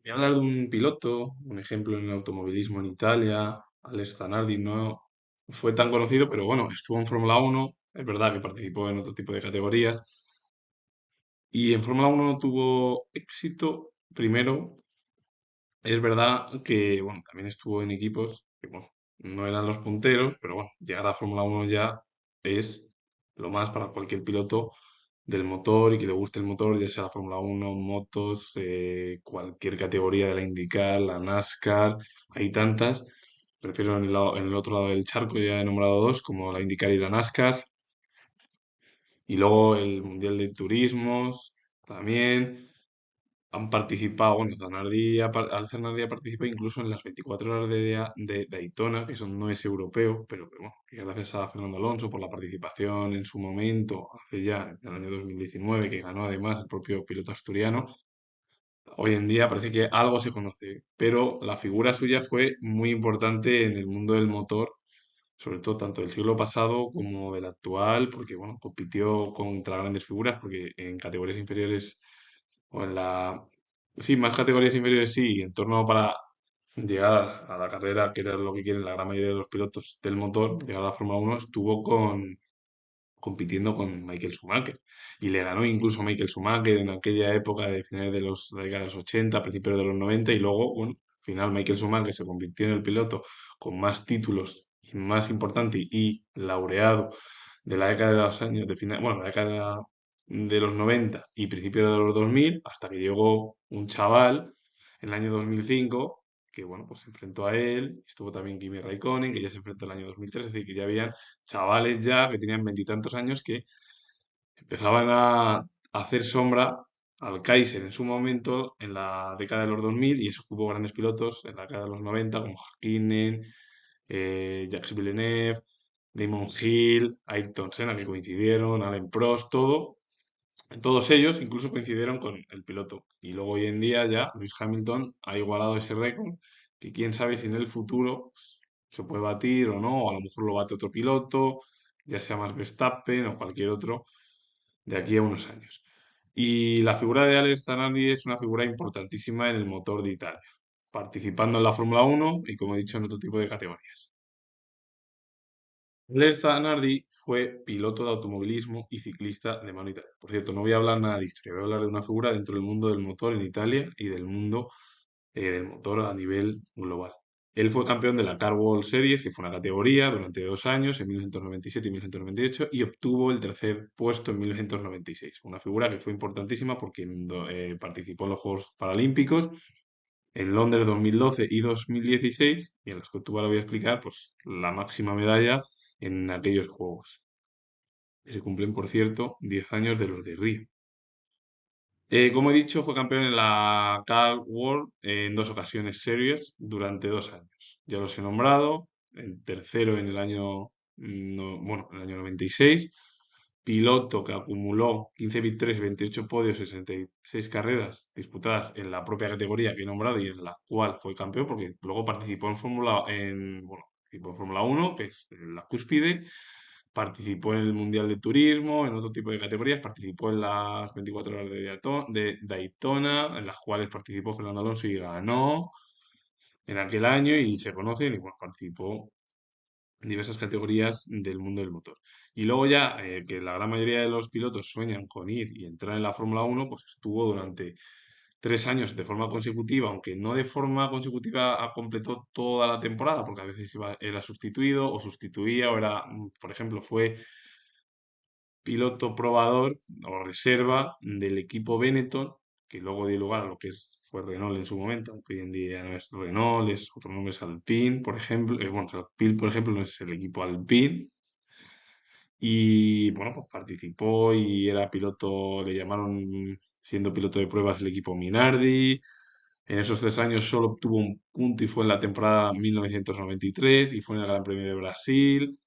Voy a hablar de un piloto, un ejemplo en el automovilismo en Italia, Alex Zanardi, no fue tan conocido, pero bueno, estuvo en Fórmula Uno. Es verdad que participó en otro tipo de categorías, y en Fórmula Uno no tuvo éxito. Primero, es verdad que, bueno, también estuvo en equipos que, bueno, no eran los punteros, pero bueno, llegar a Fórmula Uno ya es lo más para cualquier piloto del motor y que le guste el motor, ya sea la Fórmula Uno, motos, cualquier categoría de la IndyCar, la NASCAR, hay tantas. Prefiero en el otro lado del charco, ya he nombrado dos, como la IndyCar y la NASCAR. Y luego el Mundial de Turismos también. Han participado, bueno, Al Zanardi ha participado incluso en las 24 horas de Daytona, que eso no es europeo, pero que, bueno, que gracias a Fernando Alonso por la participación en su momento, hace ya, en el año 2019, que ganó además el propio piloto asturiano, hoy en día parece que algo se conoce, pero la figura suya fue muy importante en el mundo del motor, sobre todo tanto del siglo pasado como del actual, porque, bueno, compitió contra grandes figuras, porque en categorías inferiores o en la... Sí, más categorías inferiores sí, en torno para llegar a la carrera, que era lo que quieren la gran mayoría de los pilotos del motor, llegar a la Fórmula Uno estuvo compitiendo con Michael Schumacher. Y le ganó incluso a Michael Schumacher en aquella época de finales de la década de los 80, principios de los 90, y luego, bueno, al final Michael Schumacher se convirtió en el piloto con más títulos y más importante y laureado de la década de los años de final, bueno, la década de los 90 y principios de los 2000, hasta que llegó un chaval en el año 2005 que, bueno, pues se enfrentó a él. Estuvo también Kimi Raikkonen, que ya se enfrentó en el año 2003, es decir, que ya habían chavales ya que tenían veintitantos años que empezaban a hacer sombra al Kaiser en su momento en la década de los 2000, y eso hubo grandes pilotos en la década de los 90 como Hakkinen, Jacques Villeneuve, Damon Hill, Ayrton Senna, que coincidieron, Alain Prost, todos ellos incluso coincidieron con el piloto. Y luego hoy en día ya Lewis Hamilton ha igualado ese récord, que quién sabe si en el futuro pues, se puede batir o no, o a lo mejor lo bate otro piloto, ya sea más Verstappen o cualquier otro, de aquí a unos años. Y la figura de Alex Zanardi es una figura importantísima en el motor de Italia, participando en la Fórmula Uno y, como he dicho, en otro tipo de categorías. Alex Zanardi fue piloto de automovilismo y ciclista de mano italiano. Por cierto, no voy a hablar nada de historia, voy a hablar de una figura dentro del mundo del motor en Italia y del mundo del motor a nivel global. Él fue campeón de la Car World Series, que fue una categoría durante 2 años, en 1997 y 1998, y obtuvo el tercer puesto en 1996. Una figura que fue importantísima porque participó en los Juegos Paralímpicos en Londres 2012 y 2016, y en las que obtuvo, ahora voy a explicar, pues la máxima medalla en aquellos Juegos. Se cumplen, por cierto, 10 años de los de Río. Como he dicho, fue campeón en la Car World en dos ocasiones series durante 2 años. Ya los he nombrado, el tercero en el año, bueno, en el año 96, piloto que acumuló 15 victorias, 28 podios, 66 carreras disputadas en la propia categoría que he nombrado y en la cual fue campeón, porque luego bueno, participó en Fórmula 1, que es la cúspide, participó en el Mundial de Turismo, en otro tipo de categorías, participó en las 24 horas de Daytona, en las cuales participó Fernando Alonso y ganó en aquel año y se conocen, y bueno, participó en diversas categorías del mundo del motor. Y luego ya, que la gran mayoría de los pilotos sueñan con ir y entrar en la Fórmula Uno, pues estuvo durante 3 años de forma consecutiva, aunque no de forma consecutiva completó toda la temporada, porque a veces era sustituido o sustituía, o era, por ejemplo, fue piloto probador o reserva del equipo Benetton, que luego dio lugar a lo que fue Renault en su momento, aunque hoy en día ya no es Renault, es otro nombre, es Alpine, por ejemplo. Bueno, Alpine, por ejemplo, no es el equipo Alpine. Y bueno, pues participó y era piloto, le llamaron siendo piloto de pruebas el equipo Minardi. En esos 3 años solo obtuvo un punto y fue en la temporada 1993 y fue en el Gran Premio de Brasil.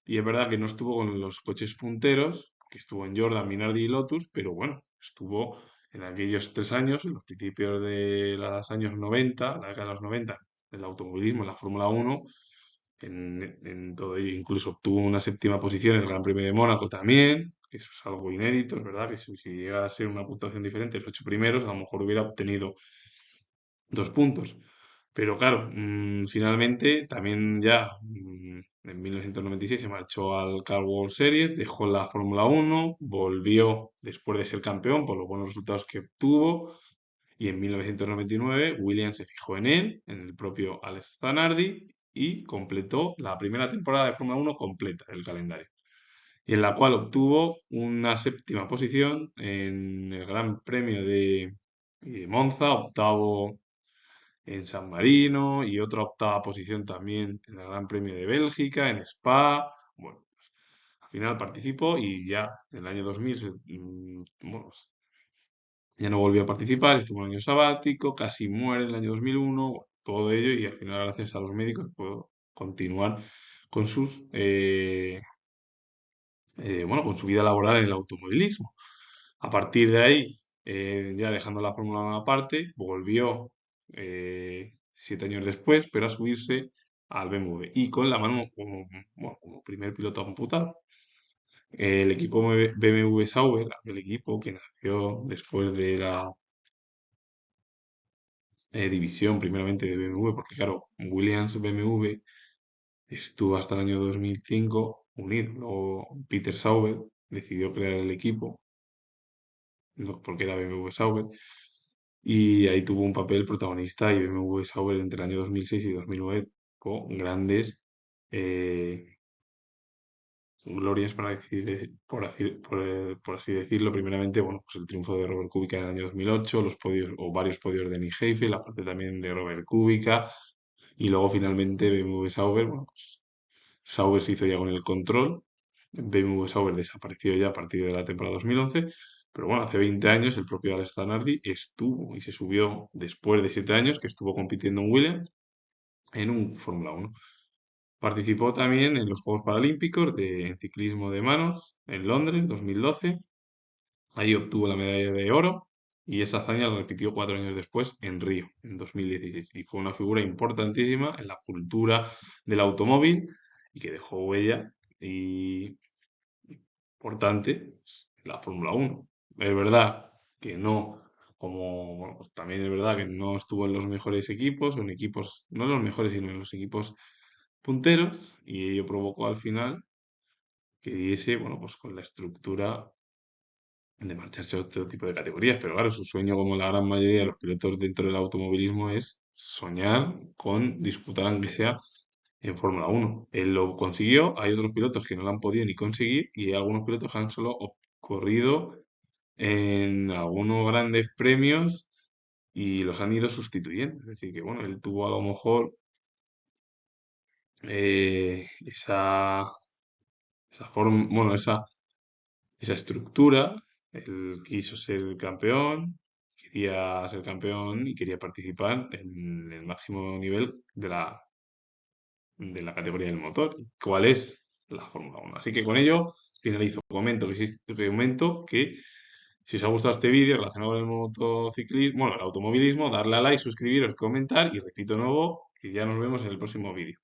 Y es verdad que no estuvo con los coches punteros, que estuvo en Jordan, Minardi y Lotus, pero bueno, estuvo en aquellos 3 años, en los principios de los años 90, la década de los 90, en el automovilismo, en la Fórmula Uno, en todo ello. Incluso obtuvo una séptima posición en el Gran Premio de Mónaco también, que eso es algo inédito, es verdad, que si llega a ser una puntuación diferente, los 8 primeros, a lo mejor hubiera obtenido 2 puntos. Pero claro, finalmente también ya en 1996 se marchó al Car World Series, dejó la Fórmula Uno, volvió después de ser campeón por los buenos resultados que obtuvo y en 1999 Williams se fijó en él, en el propio Alex Zanardi y completó la primera temporada de Fórmula Uno completa del calendario y en la cual obtuvo una séptima posición en el Gran Premio de Monza, octavo en San Marino y otra octava posición también en el Gran Premio de Bélgica, en Spa. Bueno, pues, al final participó y ya en el año 2000 bueno, pues, ya no volvió a participar, estuvo un año sabático, casi muere en el año 2001, bueno, todo ello y al final gracias a los médicos pudo continuar con bueno, con su vida laboral en el automovilismo. A partir de ahí, ya dejando la Fórmula 1 aparte, volvió 7 años después, pero a subirse al BMW y con la mano como, bueno, como primer piloto amputado. El equipo BMW Sauber, el equipo que nació después de la división primeramente de BMW, porque claro, Williams BMW estuvo hasta el año 2005 unido. Luego Peter Sauber decidió crear el equipo porque era BMW Sauber y ahí tuvo un papel protagonista y BMW Sauber entre el año 2006 y 2009 con grandes eh, glorias, para decir, por así decirlo. Primeramente, bueno, pues el triunfo de Robert Kubica en el año 2008, los podios o varios podios de Nick Heidfeld, aparte también de Robert Kubica, y luego finalmente BMW Sauber, bueno, pues Sauber se hizo ya con el control, BMW Sauber desapareció ya a partir de la temporada 2011, pero bueno, hace 20 años el propio Alex Zanardi estuvo y se subió después de 7 años que estuvo compitiendo en Williams en un Fórmula 1. Participó también en los Juegos Paralímpicos en ciclismo de manos en Londres 2012. Ahí obtuvo la medalla de oro y esa hazaña la repitió 4 años después en Río, en 2016. Y fue una figura importantísima en la cultura del automóvil y que dejó huella y importante en la Fórmula 1. Es verdad que no, como bueno, pues también es verdad que no estuvo en los mejores equipos, en equipos, no en los mejores, sino en los equipos punteros, y ello provocó al final que diese, bueno, pues con la estructura de marcharse a otro tipo de categorías. Pero claro, su sueño, como la gran mayoría de los pilotos dentro del automovilismo, es soñar con disputar, aunque sea en Fórmula 1. Él lo consiguió, hay otros pilotos que no lo han podido ni conseguir y hay algunos pilotos que han solo corrido en algunos grandes premios y los han ido sustituyendo. Es decir, que bueno, él tuvo a lo mejor esa forma, bueno, esa estructura. Él quiso ser campeón, quería ser campeón y quería participar en el máximo nivel de la categoría del motor. ¿Cuál es? La Fórmula 1. Así que con ello finalizo. Comento que si os ha gustado este vídeo relacionado con el motociclismo, bueno, el automovilismo, darle a like, suscribiros, comentar y repito de nuevo y ya nos vemos en el próximo vídeo.